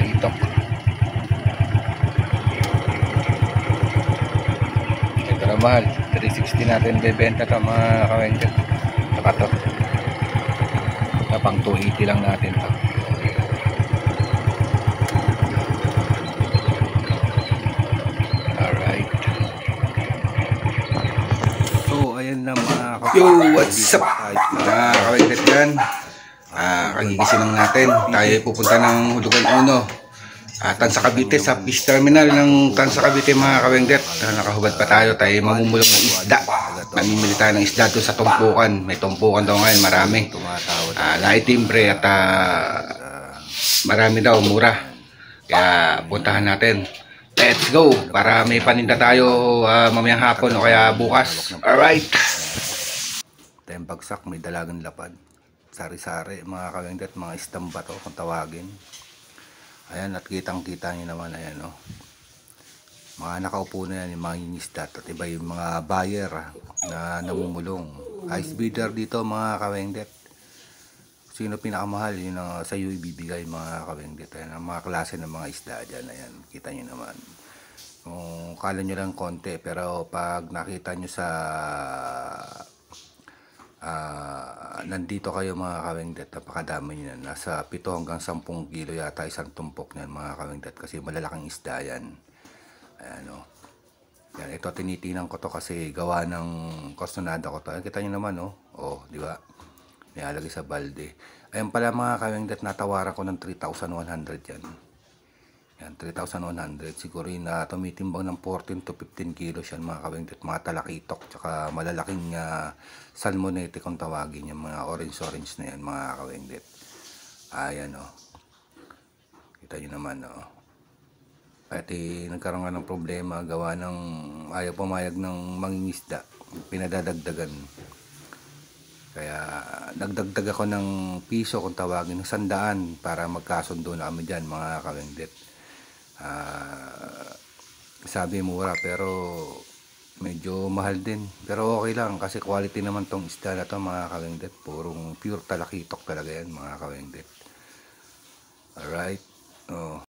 itok. Ito na mahal, 360 natin bebenta to mga kawengket. Saka to pang 280 lang natin to. Alright, so ayan na mga kawengket. Yo, what's up mga kawengket yan. Kagigising lang natin. Tayo pupunta ng Hulugan 1, Tansa Cavite, sa fish terminal ng Tansa Cavite mga kawengket. Nakahubad pa tayo mamumulong ng isda. Namimili tayo ng isda doon sa tumpukan. May tumpukan daw ngayon, marami. Naitimbre at marami daw, mura. Kaya puntahan natin. Let's go para may paninda tayo mamayang hapon o kaya bukas. Alright. Tayong bagsak, may dalagang lapad. Sari-sari mga kawengket, mga isdang bato kung tawagin. Ayan, at kitang-kita nyo naman, ayan o. Mga nakaupo na yan, yung mga ingisda at iba yung mga buyer na namumulong. Ice bidder dito mga kawengket. Sino pinakamahal, yun ang sa iyo ibibigay mga kawengket. Ayan, ang mga klase ng mga isda dyan, ayan, kita nyo naman. Kung kala nyo lang konti, pero pag nakita nyo sa nandito kayo mga kawengdet, napakadami nyo yan. Nasa 7 hanggang 10 kilo yata isang tumpok nyan mga kawengdet, kasi malalaking isda yan. Ayan o. Yan, ito tinitinan ko to kasi gawa ng kostonada ko to. Ayan, kita nyo naman o. O, di ba? May halagay sa balde. Ayan pala mga kawengdet, natawaran ko ng 3,100 yan. Yan, 3,100. Siguro yun na tumitimbang ng 14 to 15 kilos yan mga kawengdet. Mga talakitok, tsaka malalaking salmonete kung tawagin yung mga orange na yan mga kawengdet. Ayan o. Kita nyo naman o. At nagkaroon nga ng problema, gawa ng ayaw pumayag ng mangingisda, pinadadagdagan. Kaya nagdagdag ako ng piso kung tawagin, ng 100 para magkasundo na kami dyan mga kawengdet. Sabi mura pero medyo mahal din, pero okay lang kasi quality naman tong isda na to mga kawengdet. Purong pure talakitok talaga yan mga kawengdet. Alright. Oh.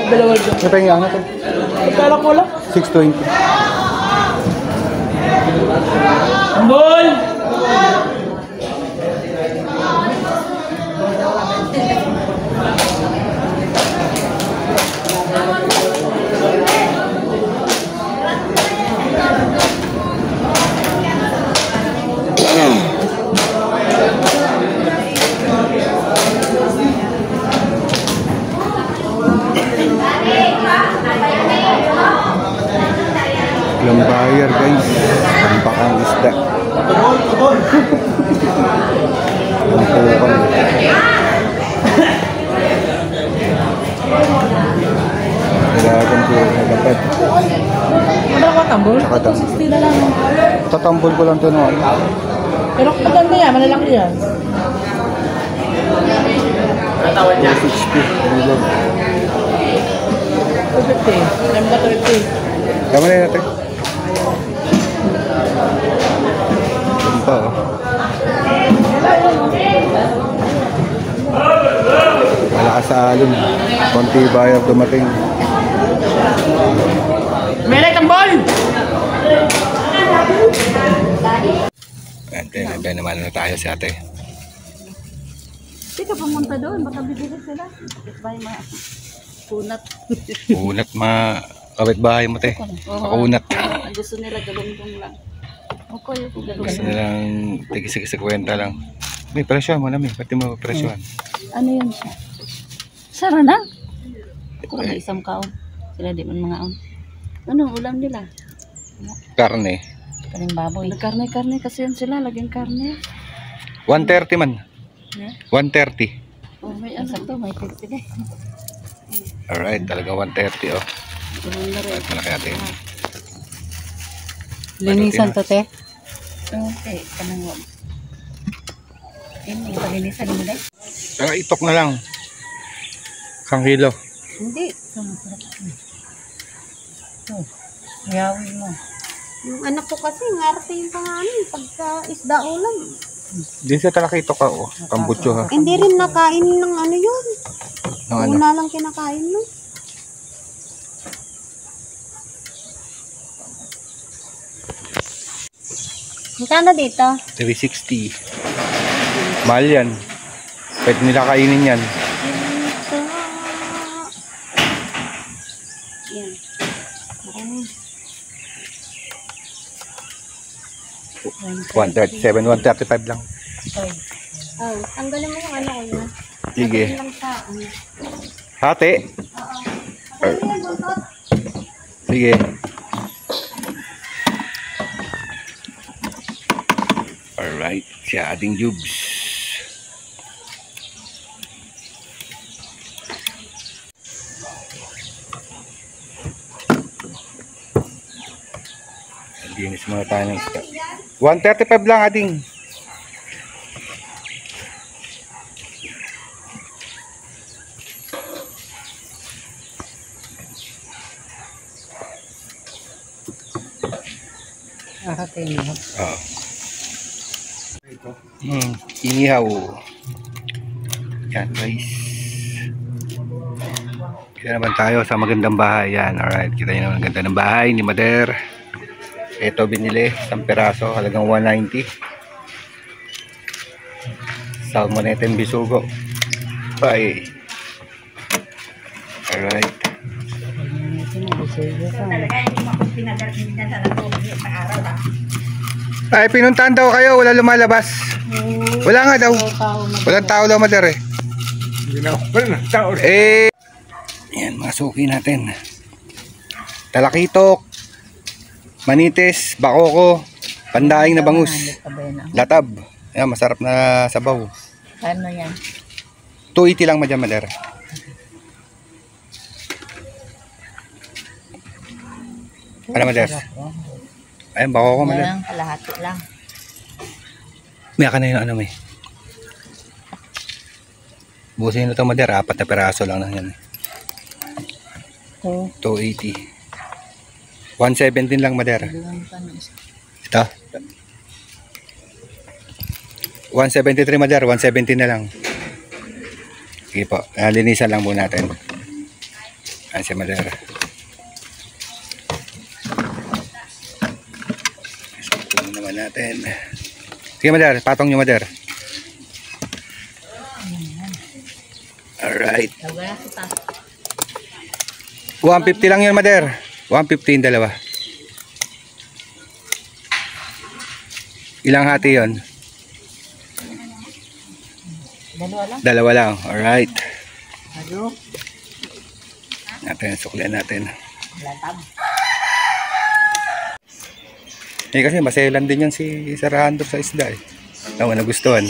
Dalawa dyan. Ano pa yung ano to? Pagkala ko lang. 620. Ambol! Yung buyer guys, ang bakang isda. Ang pukal. Dalagang po sa dapat. Ano ka tambol? Nakatambol. 60 na lang. Tatambol ko lang ito no. Pero maganda yan, malalaki yan. 260. Bilog. 250. Alam ka 30. Tama na yun natin. Yan pa oh. Malakas sa alon. Konti buyer dumating. Meron tambol! Ante naman na tayo si ate. Hindi ka pumunta doon, baka bibili sila. Ba yung mga kunat. Unat kapitbahay mo te. Makunat. Ang gusto nila galunggong lang. Okay, Gusto nilang tigis-tigis kwenta lang. May presyo mo na may. Pati mo presyohan. ano yun siya? Sara na. Kung may isang kaon. Sila di man mga on. Anong ulam nila? Karne. Karing baboy. Karne-karne kasi yun sila, laging karne. 130 man. Yeah? 130. Oh, may ano to, may 50 din. Alright, talaga 130 oh. Ganun na rin. At malaki natin. Linisan to, te? Okay, kanang wag. Ini, palinisan mo dahil? Saka itok na lang. 1 kilo. Hindi. Yawin mo. Yung anak ko kasi, ngarte yung pangalan. Pagka isda ulam. Din sa talaki itok ka oh. Kambutso ha. Hindi rin nakain ng ano yun. Ng ano? Una lang kinakain no. Magkano dito? 360. Mahal yan. Pwede nila kainin yan. Ito. Yan. Okay. 137, 135 lang. Oh, tanggalin mo yung ano ko yun. Sige. Tanggalin lang sa ano. Hati. Ano yan, buntot? Sige. Alright, siya ating jubes. Linis muna tayo ng isda. 135 lang ating. Oh. Inihaw. Yan guys. Kita naman tayo sa magandang bahay. Yan, alright. Kita nyo naman ang ganda ng bahay ni Mader. Ito binili, 1 peraso, halagang 190. Salmonete and bisugo. Bye. Alright. Ay, pinuntahan daw kayo, wala lumalabas. Wala nga daw. Walang tao daw, Mader eh. Yan, mga suki natin. Talakitok, manitis, bakoko, pandaing na bangus, latab. Yan, masarap na sabaw. Ano yan? 280 lang madyan, Mader. Ano, Mader? Ayun, bakoko, Mader. Yan, kalahati lang. May ka na yung ano, may. Busin na ito, Mader. 4 na peraso lang na yan. 280. 117 lang, Mader. Ito. 173, Mader. 170 na lang. Sige po. Linisan lang po natin. Ayan si Mader. Ito naman natin. Sige Mader, patong nyo Mader. Alright. 150 lang yun Mader. 150 yung dalawa. Ilang hati yun? Dalawa lang. Dalawa lang. Alright. Ano? Natin, suklian natin. Latab. Eh kasi maselan din yan si Sarando sa isda eh. Tama, nagustuhan.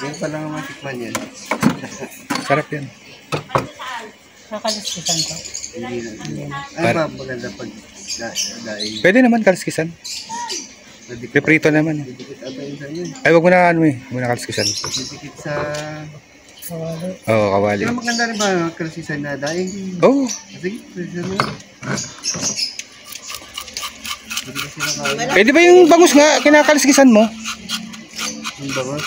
Yan pa lang ang matikman yan. Sarap yan. Nakaliskisan ko. Hindi na. Ano ba maganda pag daing? Pwede naman kalskisan. Piprito naman. Didikit ata yun sa inyo. Ay, wag mo na ano eh. Wag mo na kalskisan. Didikit sa... Oo, kawali. Pero maganda rin ba kalasisan na daing? Oo. Sige, kalasisan mo. Hindi kasi nakawala. Pwede ba yung bangus nga kinakalskisan mo? Yung bangos.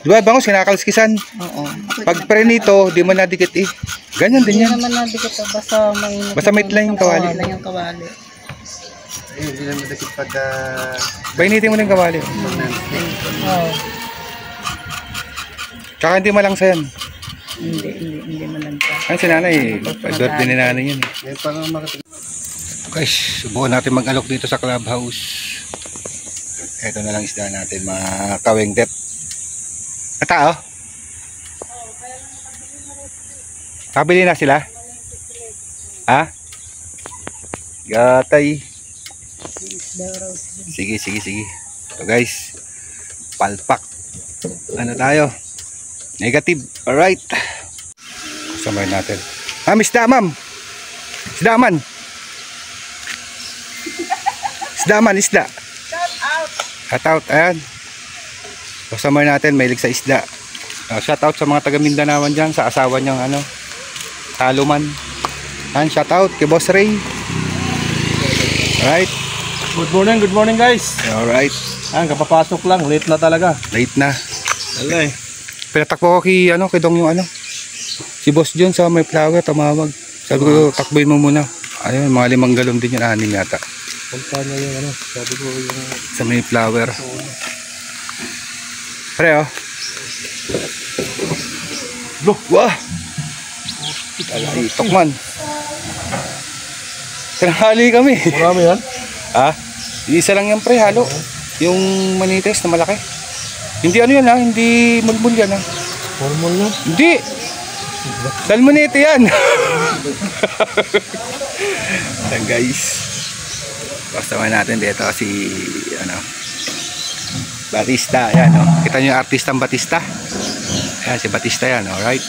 Di ba bangus kinakalskisan? Oo. Pag prenito, di mo nadikit eh. Ganyan din yan. Naman nandikit to. Basta may... Basta may lang yung kawali. Lang yung kawali. Ayun, hindi na madakit pagka... Painitin mo na yung kawali. Oo. Tsaka hindi malangsa yan. Hindi malanta. Ay, si nanay, birthday ni nanay yan. Ngayon pa lang makatig... Guys, subukan natin mag-alok dito sa clubhouse. Ito na lang isda natin, mga kawengdet. Ata oh. Kabili na sila? Ha? Gatay. Sige. So guys, palpak. Ano tayo? Negative. Alright. Samayin natin. Isda ma'am. Isdaman. Isda. Shout out. Ayan. Samayin natin. Mahilig sa isda. Shout out sa mga taga Mindanawan dyan. Sa asawa niyang ano. Taluman. Ayan. Shout out kay Boss Ray. Alright. Good morning guys. Alright. Kapapasok lang, late na talaga. Late na. Alay. Pinatakbo ko kay Dong yung ano. Si Boss John sa may flower tumawag. Sabi ko takbuhin mo muna. Ayun, mga 5 galon din yun, 6 yata. Punta niya yung ano, sabi ko yung... Sa may flower. Pre oh. Look, wah. Itok man. Tanghali kami. Marami yan? Ha? Isa lang yan pre, halo. Yung manitis na malaki. Hindi ano yan ha, hindi mulmul yan ha. Hormone yan? Hindi. Salmonete yan. Ayan guys. Kasama natin dito si ano, Batista. Ayan, oh. Kita nyo yung artistang Batista. Ayan si Batista yan. Alright.